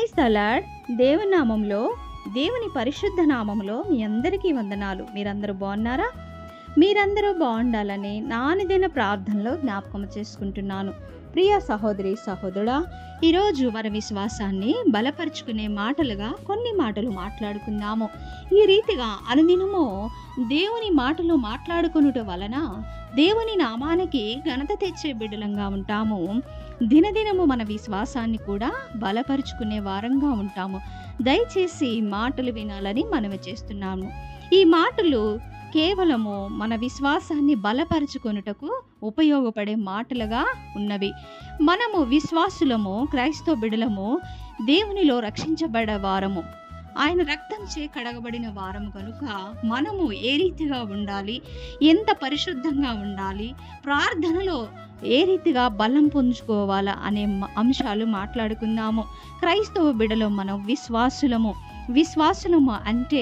Praise the lord. దేవుని నామంలో, దేవుని పరిశుద్ధ నామంలో మీ అందరికీ వందనాలు. మీరందరూ బాగున్నారా? మీరందరూ బాగుండాలని నా అనుదిన ప్రార్థనలో జ్ఞాపకం చేసుకుంటున్నాను. ప్రియ సహోదరి సహోదరుడా, ఈరోజు మన విశ్వాసాన్ని బలపరుచుకునే మాటలుగా కొన్ని మాటలు మాట్లాడుకుందాము. ఈ రీతిగా అనుదినము దేవుని మాటలు మాట్లాడుకొనుట వలన దేవుని నామానికి ఘనత తెచ్చే బిడ్డలంగా ఉంటాము. దినదినము మన విశ్వాసాన్ని కూడా బలపరుచుకునే వారంగా ఉంటాము. దయచేసి మాటలు వినాలని మనవి చేస్తున్నాము. ఈ మాటలు కేవలము మన విశ్వాసాన్ని బలపరుచుకొనుటకు ఉపయోగపడే మాటలుగా ఉన్నవి. మనము విశ్వాసులము, క్రైస్తవ బిడ్డలము, దేవునిలో రక్షించబడే వారము, ఆయన రక్తంచే కడగబడిన వారము కనుక మనము ఏ రీతిగా ఉండాలి, ఎంత పరిశుద్ధంగా ఉండాలి, ప్రార్థనలో ఏ రీతిగా బలం పొందుకోవాలా అనే అంశాలు మాట్లాడుకుందాము. క్రైస్తవ బిడ్డలు మనం విశ్వాసులము అంటే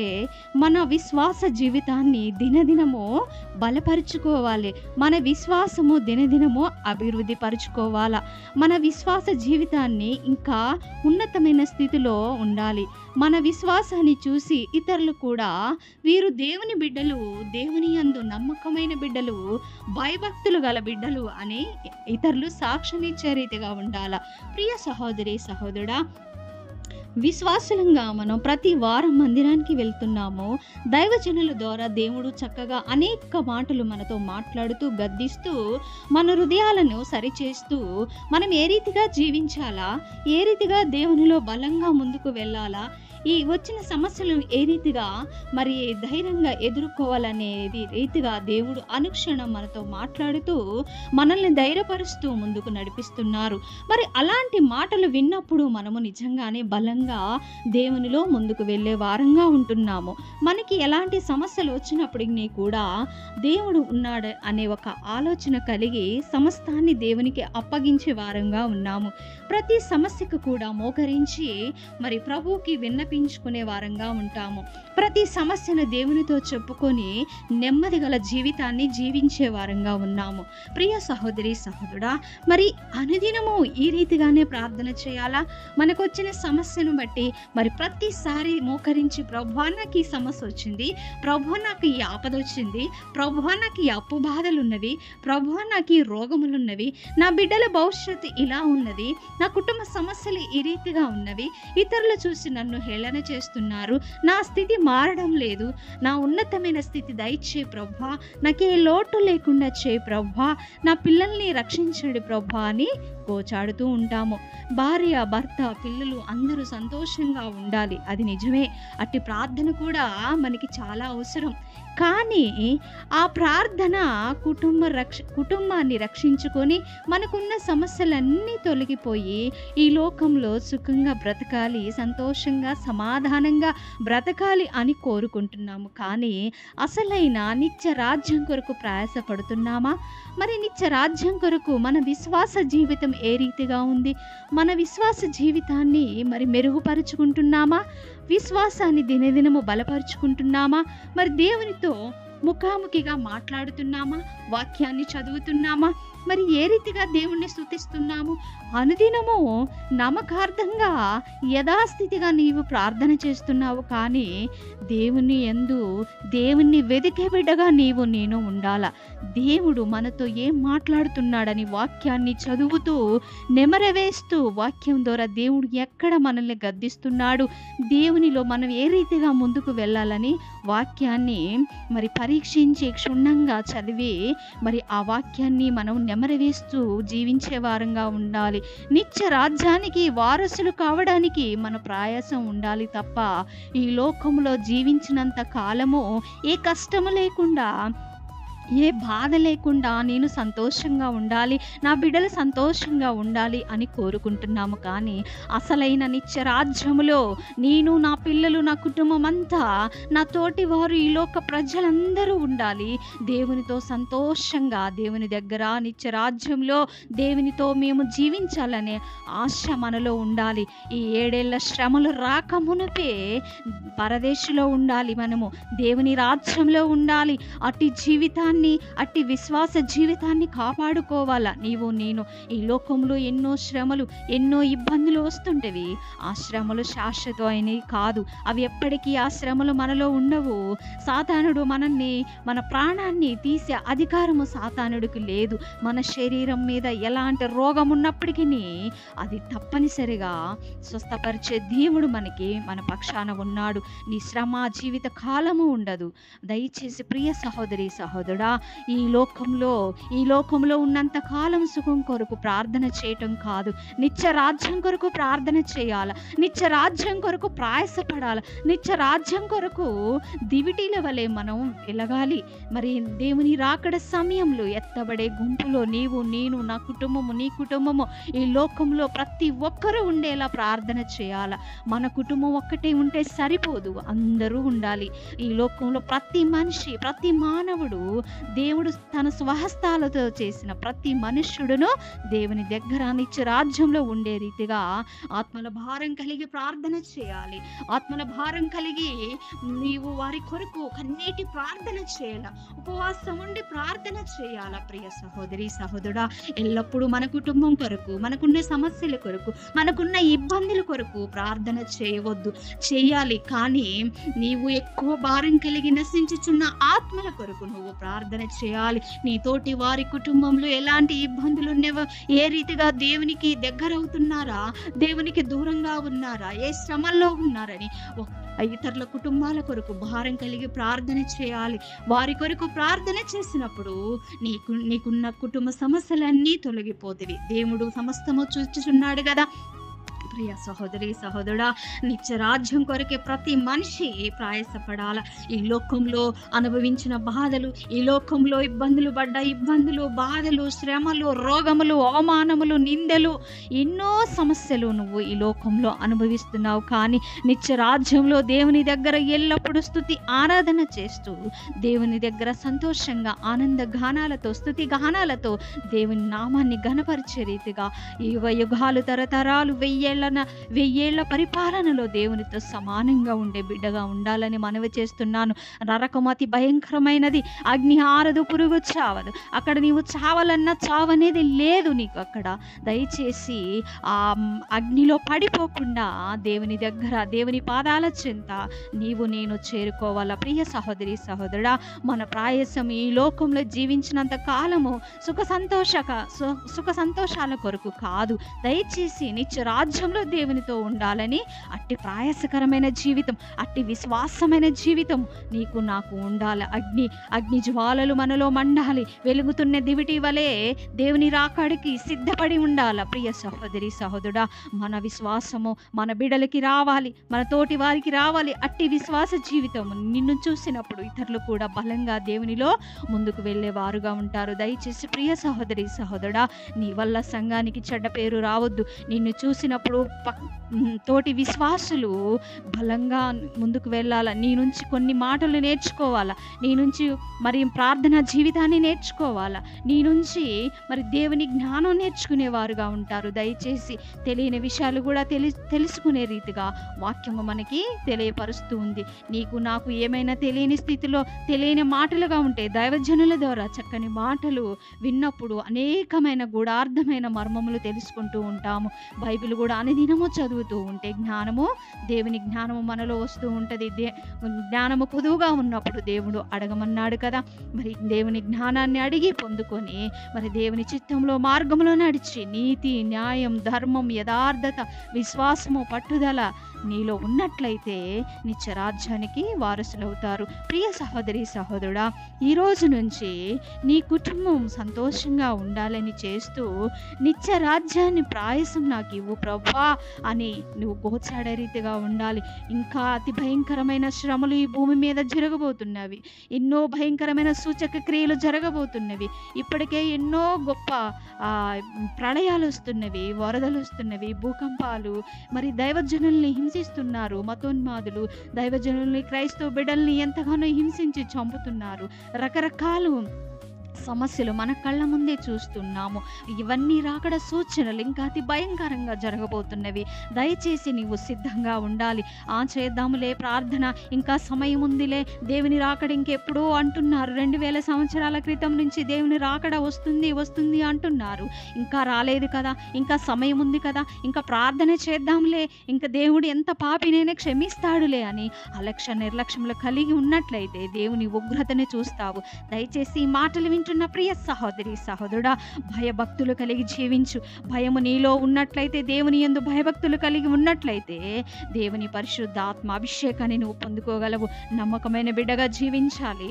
మన విశ్వాస జీవితాన్ని దినదినము బలపరుచుకోవాలి. మన విశ్వాసము దినదినము అభివృద్ధి పరుచుకోవాలా. మన విశ్వాస జీవితాన్ని ఇంకా ఉన్నతమైన స్థితిలో ఉండాలి. మన విశ్వాసాన్ని చూసి ఇతరులు కూడా వీరు దేవుని బిడ్డలు, దేవుని యందు నమ్మకమైన బిడ్డలు, భయభక్తులు గల బిడ్డలు అని ఇతరులు సాక్ష్యమిచ్చే రీతిగా ఉండాలా. ప్రియ సహోదరి సహోదరుడా, విశ్వాసులంగా మనం ప్రతి వారం మందిరానికి వెళ్తున్నాము. దైవజనుల ద్వారా దేవుడు చక్కగా అనేక మాటలు మనతో మాట్లాడుతూ, గద్దిస్తూ, మన హృదయాలను సరిచేస్తూ, మనం ఏ రీతిగా జీవించాలా, ఏ రీతిగా దేవునిలో బలంగా ముందుకు వెళ్ళాలా, ఈ వచ్చిన సమస్యలు ఏ రీతిగా మరి ధైర్యంగా ఎదుర్కోవాలనేది రీతిగా దేవుడు అనుక్షణం మనతో మాట్లాడుతూ మనల్ని ధైర్యపరుస్తూ ముందుకు నడిపిస్తున్నారు. మరి అలాంటి మాటలు విన్నప్పుడు మనము నిజంగానే బలంగా దేవునిలో ముందుకు వెళ్ళే వారంగా ఉంటున్నాము. మనకి ఎలాంటి సమస్యలు వచ్చినప్పటికీ కూడా దేవుడు ఉన్నాడు అనే ఒక ఆలోచన కలిగి సమస్తాన్ని దేవునికి అప్పగించే వారంగా ఉన్నాము. ప్రతి సమస్యకు కూడా మోకరించి మరి ప్రభువుకి విన్నపించుకునే వారంగా ఉంటాము. ప్రతి సమస్యను దేవునితో చెప్పుకొని నెమ్మది గల జీవితాన్ని జీవించే వారంగా ఉన్నాము. ప్రియ సహోదరి సహోదరుడా, మరి అనుదినము ఈ రీతిగానే ప్రార్థన చేయాలా? మనకు వచ్చిన సమస్యను బట్టి మరి ప్రతిసారి మోకరించి, ప్రభువా నాకు ఈ సమస్య వచ్చింది, ప్రభువా నాకు ఈ ఆపద వచ్చింది, ప్రభువా నాకు ఈ అప్పు బాధలు ఉన్నవి, ప్రభువా నాకు ఈ రోగములున్నవి, నా బిడ్డల భవిష్యత్తు ఇలా ఉన్నది, నా కుటుంబ సమస్యలు ఈ రీతిగా ఉన్నవి, ఇతరులు చూసి నన్ను హేళన చేస్తున్నారు, నా స్థితి మారడం లేదు, నా ఉన్నతమైన స్థితి దయచే ప్రభువా, నాకే లోటు లేకుండా చేయి ప్రభువా, నా పిల్లల్ని రక్షించండి ప్రభువా అని కోచాడుతూ ఉంటాము. భార్య, భర్త, పిల్లలు అందరూ సంతోషంగా ఉండాలి, అది నిజమే. అట్టి ప్రార్థన కూడా మనకి చాలా అవసరం. కానీ ఆ ప్రార్థన కుటుంబాన్ని రక్షించుకొని మనకున్న సమస్యలన్నీ తొలగిపోయి ఈ లోకంలో సుఖంగా బ్రతకాలి, సంతోషంగా సమాధానంగా బ్రతకాలి అని కోరుకుంటున్నాము. కానీ అసలైన నిత్య రాజ్యం కొరకు ప్రయాసపడుతున్నామా? మరి నిత్య రాజ్యం కొరకు మన విశ్వాస జీవితం ఏ రీతిగా ఉంది? మన విశ్వాస జీవితాన్ని మరి మెరుగుపరుచుకుంటున్నామా? విశ్వాసాన్ని దినదినము బలపరుచుకుంటున్నామా? మరి దేవునితో ముఖాముఖిగా మాట్లాడుతున్నామా? వాక్యాన్ని చదువుతున్నామా? మరి ఏ రీతిగా దేవుణ్ణి స్తుతిస్తున్నాము? అనుదినము నమ్మకార్థంగా యథాస్థితిగా నీవు ప్రార్థన చేస్తున్నావు. కానీ దేవుణ్ణి వెదికే బిడ్డగా నేను ఉండాలా. దేవుడు మనతో ఏం మాట్లాడుతున్నాడని వాక్యాన్ని చదువుతూ నెమరవేస్తూ, వాక్యం ద్వారా దేవుడు ఎక్కడ మనల్ని గద్దిస్తున్నాడు, దేవునిలో మనం ఏ రీతిగా ముందుకు వెళ్ళాలని వాక్యాన్ని మరి పరీక్షించి క్షుణ్ణంగా చదివి మరి ఆ వాక్యాన్ని మనం నెమరవేస్తూ జీవించే వారంగా ఉండాలి. నిత్య రాజ్యానికి వారసులు కావడానికి మన ప్రయాసం ఉండాలి తప్ప ఈ లోకంలో జీవించినంత కాలము ఏ కష్టము లేకుండా, ఏ బాధ లేకుండా నేను సంతోషంగా ఉండాలి, నా బిడ్డలు సంతోషంగా ఉండాలి అని కోరుకుంటున్నాము. కానీ అసలైన నిత్య రాజ్యములో నేను, నా పిల్లలు, నా కుటుంబం అంతా, నా తోటి వారు, ఈ లోక ప్రజలందరూ ఉండాలి దేవునితో సంతోషంగా. దేవుని దగ్గర నిత్య రాజ్యంలో దేవునితో మేము జీవించాలనే ఆశ మనలో ఉండాలి. ఈ 7 ఏళ్ల శ్రమలు రాకమునుపే పరదేశంలో ఉండాలి, మనము దేవుని రాజ్యంలో ఉండాలి. అట్టి జీవితాన్ని అట్టి విశ్వాస జీవితాన్ని కాపాడుకోవాలా. నీవు నేను ఈ లోకంలో ఎన్నో శ్రమలు, ఎన్నో ఇబ్బందులు వస్తుంటవి. ఆ శ్రమలు శాశ్వతమైనవి కాదు. అవి ఎప్పటికీ ఆ శ్రమలు మనలో ఉండవు. సాతానుడు మన ప్రాణాన్ని తీసే అధికారము సాతానుడికి లేదు. మన శరీరం మీద ఎలాంటి రోగం ఉన్నప్పటికీ అది తప్పనిసరిగా స్వస్థపరిచే దేవుడు మన పక్షాన ఉన్నాడు. నీ శ్రమ జీవిత కాలము ఉండదు. దయచేసి ప్రియ సహోదరి సహోదరుడా, ఈ లోకంలో ఉన్నంత కాలం సుఖం కొరకు ప్రార్థన చేయటం కాదు, నిత్య రాజ్యం కొరకు ప్రార్థన చేయాల, నిత్య రాజ్యం కొరకు ప్రయాసపడాల, నిత్య రాజ్యం కొరకు దివిటీల వలె మనం వెలగాలి. మరి దేవుని రాకడ సమయంలో ఎత్తబడే గుంపులో నీవు, నేను, నా కుటుంబము, నీ కుటుంబము, ఈ లోకంలో ప్రతి ఒక్కరూ ఉండేలా ప్రార్థన చేయాల. మన కుటుంబం ఒక్కటే ఉంటే సరిపోదు, అందరూ ఉండాలి. ఈ లోకంలో ప్రతి మనిషి, ప్రతి మానవుడు, దేవుడు తన స్వహస్తాలతో చేసిన ప్రతి మనుష్యుడును దేవుని దగ్గర నిత్య రాజ్యంలో ఉండే రీతిగా ఆత్మల భారం కలిగి ప్రార్థన చేయాలి. ఆత్మల భారం కలిగి నీవు వారి కొరకు కన్నీటి ప్రార్థన చేయాల, ఉపవాసం ఉండి ప్రార్థన చేయాల. ప్రియ సహోదరి సహోదరుడా, ఎల్లప్పుడూ మన కుటుంబం కొరకు, మనకున్న సమస్యల కొరకు, మనకున్న ఇబ్బందుల కొరకు ప్రార్థన చేయవద్దు. చేయాలి, కానీ నీవు ఎక్కువ భారం కలిగి నశించుచున్న ఆత్మల కొరకు నువ్వు ప్రార్థన చేయాలి. నీతోటి వారి కుటుంబంలో ఎలాంటి ఇబ్బందులు ఉన్నవో, ఏ రీతిగా దేవునికి దగ్గర అవుతున్నారా, దేవునికి దూరంగా ఉన్నారా, ఏ శ్రమల్లో ఉన్నారని ఇతరుల కుటుంబాల కొరకు భారం కలిగి ప్రార్థన చేయాలి. వారి కొరకు ప్రార్థన చేసినప్పుడు నీకున్న కుటుంబ సమస్యలన్నీ తొలగిపోతాయి. దేవుడు సమస్తము చూచుచున్నాడు కదా. ప్రియ సహోదరి సహోదరుడా, నిత్య రాజ్యం కొరకే ప్రతి మనిషి ప్రయాసపడాల. ఈ లోకంలో అనుభవించిన బాధలు, ఈ లోకంలో ఇబ్బందులు, బాధలు, శ్రమలు, రోగములు, అవమానములు, నిందలు, ఎన్నో సమస్యలు నువ్వు ఈ లోకంలో అనుభవిస్తున్నావు. కానీ నిత్య రాజ్యంలో దేవుని దగ్గర ఎల్లప్పుడూ స్తుతి ఆరాధన చేస్తూ, దేవుని దగ్గర సంతోషంగా ఆనంద గానాలతో, స్తుతి గానాలతో దేవుని నామాన్ని ఘనపరిచే రీతిగా యుగాలు, తరతరాలు, వెయ్యేళ్ల పరిపాలనలో దేవునితో సమానంగా ఉండే బిడ్డగా ఉండాలని మనవి చేస్తున్నాను. నరకం అతి భయంకరమైనది, అగ్ని ఆరదు, పురుగు చావదు. అక్కడ నీవు చావాలన్నా చావనేది లేదు నీకు అక్కడ. దయచేసి ఆ అగ్నిలో పడిపోకుండా దేవుని దగ్గర, దేవుని పాదాల చెంత నీవు నేను చేరుకోవాలా. ప్రియ సహోదరి సహోదరుడా, మన ప్రయాసం ఈ లోకంలో జీవించినంత కాలము సుఖ సంతోషాల కొరకు కాదు. దయచేసి నిత్య రాజ్యంలో దేవునితో ఉండాలని, అట్టి ప్రయాసకరమైన జీవితం, అట్టి విశ్వాసమైన జీవితం నీకు నాకు ఉండాలి. అగ్ని జ్వాలలు మనలో మండాలి. వెలుగుతున్న దివిటి వలె దేవుని రాకడికి సిద్ధపడి ఉండాలి. ప్రియ సహోదరి సహోదరుడా, మన విశ్వాసము మన బిడ్డలకి రావాలి, మన తోటి వారికి రావాలి. అట్టి విశ్వాస జీవితం నిన్ను చూసినప్పుడు ఇతరులు కూడా బలంగా దేవునిలో ముందుకు వెళ్ళేవారుగా ఉంటారు. దయచేసి ప్రియ సహోదరి సహోదరుడా, నీ వల్ల సంఘానికి చెడ్డ పేరు రావద్దు. నిన్ను చూసినప్పుడు తోటి విశ్వాసులు బలంగా ముందుకు వెళ్ళాల. నీ నుంచి కొన్ని మాటలు నేర్చుకోవాలా, నీ నుంచి మరి ప్రార్థనా జీవితాన్ని నేర్చుకోవాలా, నీ నుంచి మరి దేవుని జ్ఞానం నేర్చుకునేవారుగా ఉంటారు. దయచేసి తెలియని విషయాలు కూడా తెలుసుకునే రీతిగా వాక్యము మనకి తెలియపరుస్తూ ఉంది. నీకు నాకు ఏమైనా తెలియని స్థితిలో తెలియని మాటలుగా ఉంటే దైవజనుల ద్వారా చక్కని మాటలు విన్నప్పుడు అనేకమైన గూఢార్థమైన మర్మములు తెలుసుకుంటూ ఉంటాము. బైబిల్ కూడా అనుదినము చదువుతూ ఉంటే దేవుని జ్ఞానము మనలో వస్తూ ఉంటుంది. జ్ఞానము పొదువుగా ఉన్నప్పుడు దేవుడు అడగమన్నాడు కదా. మరి దేవుని జ్ఞానాన్ని అడిగి పొందుకొని మరి దేవుని చిత్తంలో మార్గంలో నడిచి నీతి, న్యాయం, ధర్మం, యథార్థత, విశ్వాసము, పట్టుదల నీలో ఉన్నట్లయితే నిత్య రాజ్యానికి వారసులవుతారు. ప్రియ సహోదరి సహోదరుడా, ఈ రోజు నుంచి నీ కుటుంబం సంతోషంగా ఉండాలని చేస్తూ నిత్య రాజ్యాన్ని ప్రయాసం నాకు ఇవ్వు ప్రభువా అని నువ్వు గోచాడే రీతిగా ఉండాలి. ఇంకా అతి భయంకరమైన శ్రమలు ఈ భూమి మీద జరగబోతున్నవి. ఎన్నో భయంకరమైన సూచక క్రియలు జరగబోతున్నవి. ఇప్పటికే ఎన్నో గొప్ప ప్రళయాలు వస్తున్నవి, వరదలు వస్తున్నవి, భూకంపాలు. మరి దైవజనుల్ని హింసిస్తున్నారు మతోన్మాదులు. దైవజనుల్ని, క్రైస్తవ బిడ్డల్ని ఎంతగానో హింసించి చంపుతున్నారు. రకరకాలు సమస్యలు మన కళ్ళ ముందే చూస్తున్నాము. ఇవన్నీ రాకడ సూచనలు, ఇంకా అతి భయంకరంగా జరగబోతున్నవి. దయచేసి నీవు సిద్ధంగా ఉండాలి. చేద్దాములే ప్రార్థన, ఇంకా సమయం ఉందిలే, దేవుని రాకడ ఇంకెప్పుడో అంటున్నారు. 2000 సంవత్సరాల క్రితం నుంచి దేవుని రాకడ వస్తుంది వస్తుంది అంటున్నారు. ఇంకా రాలేదు కదా, ఇంకా సమయం ఉంది కదా, ఇంకా ప్రార్థన చేద్దాంలే, ఇంకా దేవుడు ఎంత పాపినైనా క్షమిస్తాడులే అని నిర్లక్ష్యములు కలిగి ఉన్నట్లయితే దేవుని ఉగ్రతని చూస్తావు. దయచేసి ఈ మాటలు వింటున్న ప్రియ సహోదరి సహోదరుడా, భయభక్తులు కలిగి జీవించు. భయము నీలో ఉన్నట్లయితే, దేవుని యందు భయభక్తులు కలిగి ఉన్నట్లయితే దేవుని పరిశుద్ధాత్మ అభిషేకాన్ని నువ్వు పొందుకోగలవు. నమ్మకమైన బిడ్డగా జీవించాలి.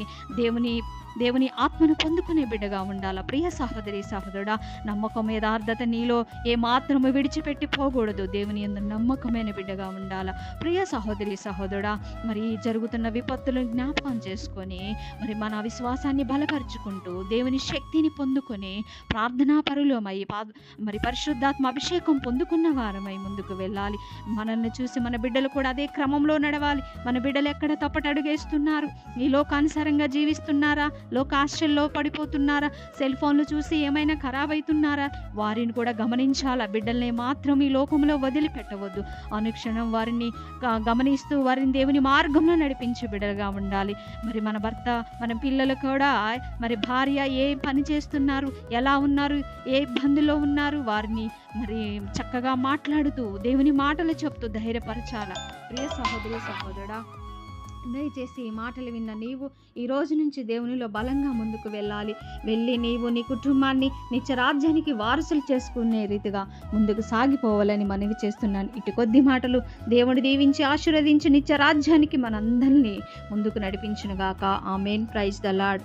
దేవుని ఆత్మను పొందుకునే బిడ్డగా ఉండాలి. ప్రియ సహోదరి సహోదరుడా, నమ్మకం యథార్థత నీలో ఏ మాత్రము విడిచిపెట్టి పోకూడదు. దేవుని యందు నమ్మకమైన బిడ్డగా ఉండాలి. ప్రియ సహోదరి సహోదరుడా, మరి జరుగుతున్న విపత్తులను జ్ఞాపకం చేసుకొని మరి మన విశ్వాసాన్ని బలపరుచుకుంటూ దేవుని శక్తిని పొందుకొని ప్రార్థనా పరులమై మరి పరిశుద్ధాత్మ అభిషేకం పొందుకున్న వారమై ముందుకు వెళ్ళాలి. మనల్ని చూసి మన బిడ్డలు కూడా అదే క్రమంలో నడవాలి. మన బిడ్డలు ఎక్కడ తప్పటడుగేస్తున్నారు? ఈ లోకానుసారంగా జీవిస్తున్నారా? లోకాశ్చర్యంలో పడిపోతున్నారా? సెల్ ఫోన్లు చూసి ఏమైనా ఖరాబ్ అవుతున్నారా? వారిని కూడా గమనించాలా. బిడ్డల్ని మాత్రం ఈ లోకంలో వదిలిపెట్టవద్దు. అనుక్షణం వారిని గమనిస్తూ వారిని దేవుని మార్గంలో నడిపించే బిడ్డలుగా ఉండాలి. మరి మన భర్త, మన పిల్లలు కూడా, మరి భార్య ఏ పని చేస్తున్నారు, ఎలా ఉన్నారు, ఏ ఇబ్బందుల్లో ఉన్నారు, వారిని మరి చక్కగా మాట్లాడుతూ దేవుని మాటలు చెప్తూ ధైర్యపరచాల. ప్రియ సహోదరి సహోదరుడా, దయచేసి ఈ మాటలు విన్న నీవు ఈ రోజు నుంచి దేవునిలో బలంగా ముందుకు వెళ్ళి నీవు నీ కుటుంబాన్ని నిత్య రాజ్యానికి వారసులు చేసుకునే రీతిగా ముందుకు సాగిపోవాలని మనవి చేస్తున్నాను. ఇటు కొద్ది మాటలు దేవుడు దీవించి ఆశీర్వదించి నిత్య రాజ్యానికి మనందరినీ ముందుకు నడిపించునుగాక. ఆమేన్. Praise the lord.